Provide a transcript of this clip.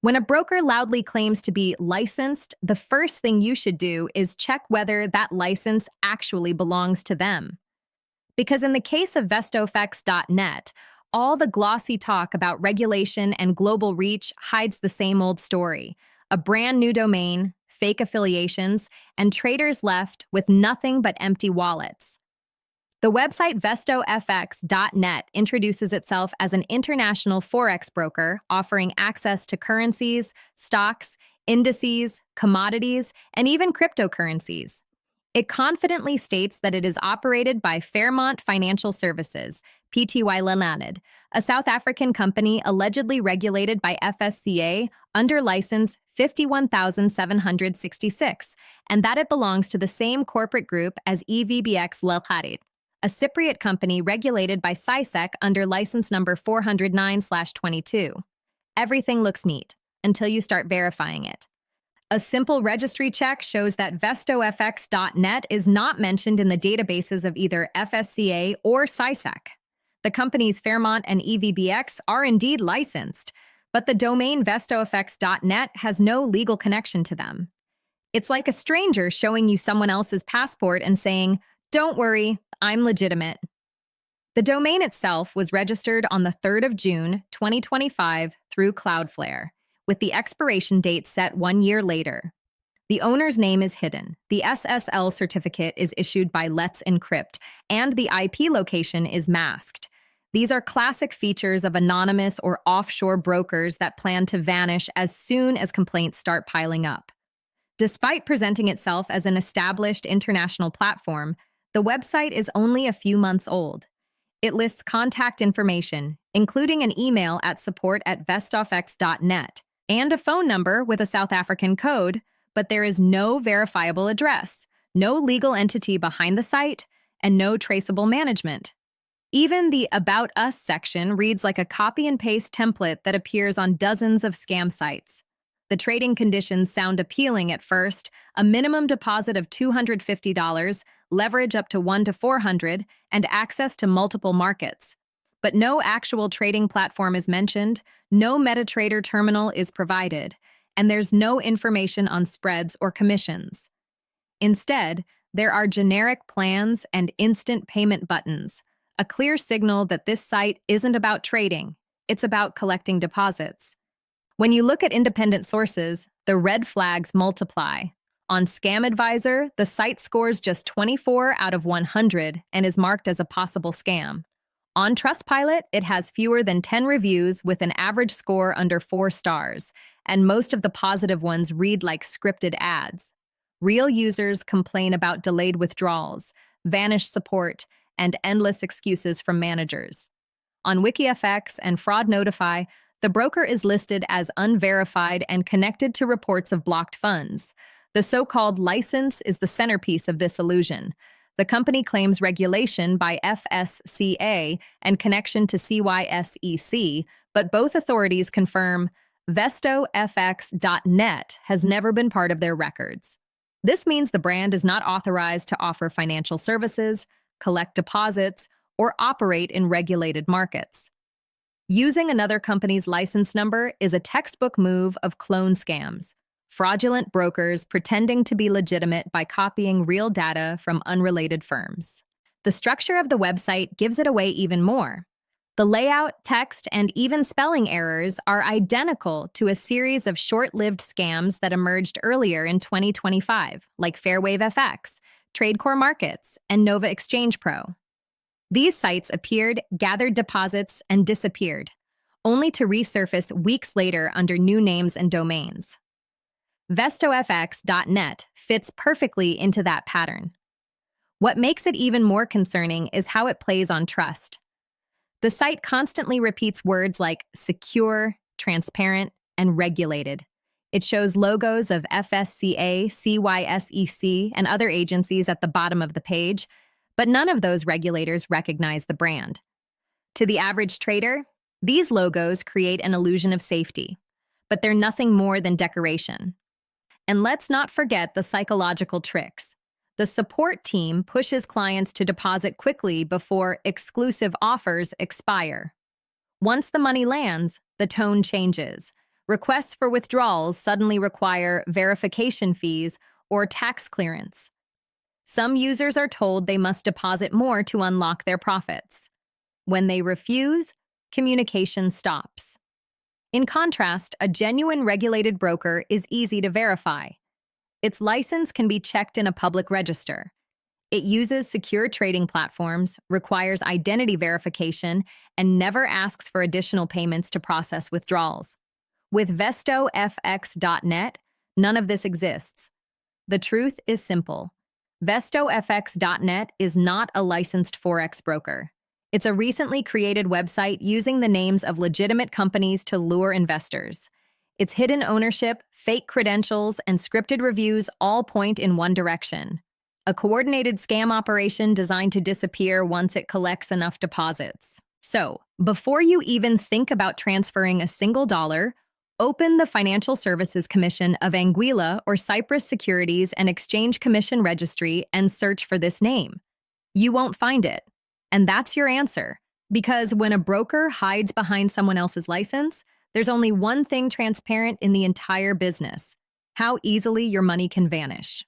When a broker loudly claims to be licensed, the first thing you should do is check whether that license actually belongs to them. Because in the case of VestoFX.net, all the glossy talk about regulation and global reach hides the same old story: a brand new domain, fake affiliations, and traders left with nothing but empty wallets. The website VestoFX.net introduces itself as an international Forex broker offering access to currencies, stocks, indices, commodities, and even cryptocurrencies. It confidently states that it is operated by Fairmont Financial Services, Pty Ltd, a South African company allegedly regulated by FSCA under license 51766, and that it belongs to the same corporate group as EVBX Ltd, a Cypriot company regulated by CySEC under license number 409/22. Everything looks neat until you start verifying it. A simple registry check shows that VestoFX.net is not mentioned in the databases of either FSCA or CySEC. The companies Fairmont and EVBX are indeed licensed, but the domain VestoFX.net has no legal connection to them. It's like a stranger showing you someone else's passport and saying, "Don't worry, I'm legitimate." The domain itself was registered on the 3rd of June, 2025 through Cloudflare, with the expiration date set 1 year later. The owner's name is hidden, the SSL certificate is issued by Let's Encrypt, and the IP location is masked. These are classic features of anonymous or offshore brokers that plan to vanish as soon as complaints start piling up. Despite presenting itself as an established international platform, the website is only a few months old. It lists contact information, including an email at support@vestofx.net, and a phone number with a South African code, but there is no verifiable address, no legal entity behind the site, and no traceable management. Even the About Us section reads like a copy-and-paste template that appears on dozens of scam sites. The trading conditions sound appealing at first: a minimum deposit of $250, leverage up to 1 to 400, and access to multiple markets. But no actual trading platform is mentioned, no MetaTrader terminal is provided, and there's no information on spreads or commissions. Instead, there are generic plans and instant payment buttons, a clear signal that this site isn't about trading, it's about collecting deposits. When you look at independent sources, the red flags multiply. On Scam Advisor, the site scores just 24 out of 100 and is marked as a possible scam. On Trustpilot, it has fewer than 10 reviews with an average score under 4 stars, and most of the positive ones read like scripted ads. Real users complain about delayed withdrawals, vanished support, and endless excuses from managers. On WikiFX and Fraud Notify, the broker is listed as unverified and connected to reports of blocked funds. The so-called license is the centerpiece of this illusion. The company claims regulation by FSCA and connection to CySEC, but both authorities confirm VestoFX.net has never been part of their records. This means the brand is not authorized to offer financial services, collect deposits, or operate in regulated markets. Using another company's license number is a textbook move of clone scams. Fraudulent brokers pretending to be legitimate by copying real data from unrelated firms. The structure of the website gives it away even more. The layout, text, and even spelling errors are identical to a series of short-lived scams that emerged earlier in 2025, like Fairwave FX, TradeCore Markets, and Nova Exchange Pro. These sites appeared, gathered deposits, and disappeared, only to resurface weeks later under new names and domains. VestoFX.net fits perfectly into that pattern. What makes it even more concerning is how it plays on trust. The site constantly repeats words like secure, transparent, and regulated. It shows logos of FSCA, CySEC, and other agencies at the bottom of the page, but none of those regulators recognize the brand. To the average trader, these logos create an illusion of safety, but they're nothing more than decoration. And let's not forget the psychological tricks. The support team pushes clients to deposit quickly before exclusive offers expire. Once the money lands, the tone changes. requests for withdrawals suddenly require verification fees or tax clearance. Some users are told they must deposit more to unlock their profits. When they refuse, communication stops. In contrast, a genuine regulated broker is easy to verify. Its license can be checked in a public register. It uses secure trading platforms, requires identity verification, and never asks for additional payments to process withdrawals. With VestoFX.net, none of this exists. The truth is simple. VestoFX.net is not a licensed Forex broker. It's a recently created website using the names of legitimate companies to lure investors. Its hidden ownership, fake credentials, and scripted reviews all point in one direction: a coordinated scam operation designed to disappear once it collects enough deposits. So, before you even think about transferring a single dollar, open the Financial Services Commission of Anguilla or Cyprus Securities and Exchange Commission Registry and search for this name. You won't find it. And that's your answer. Because when a broker hides behind someone else's license, there's only one thing transparent in the entire business: how easily your money can vanish.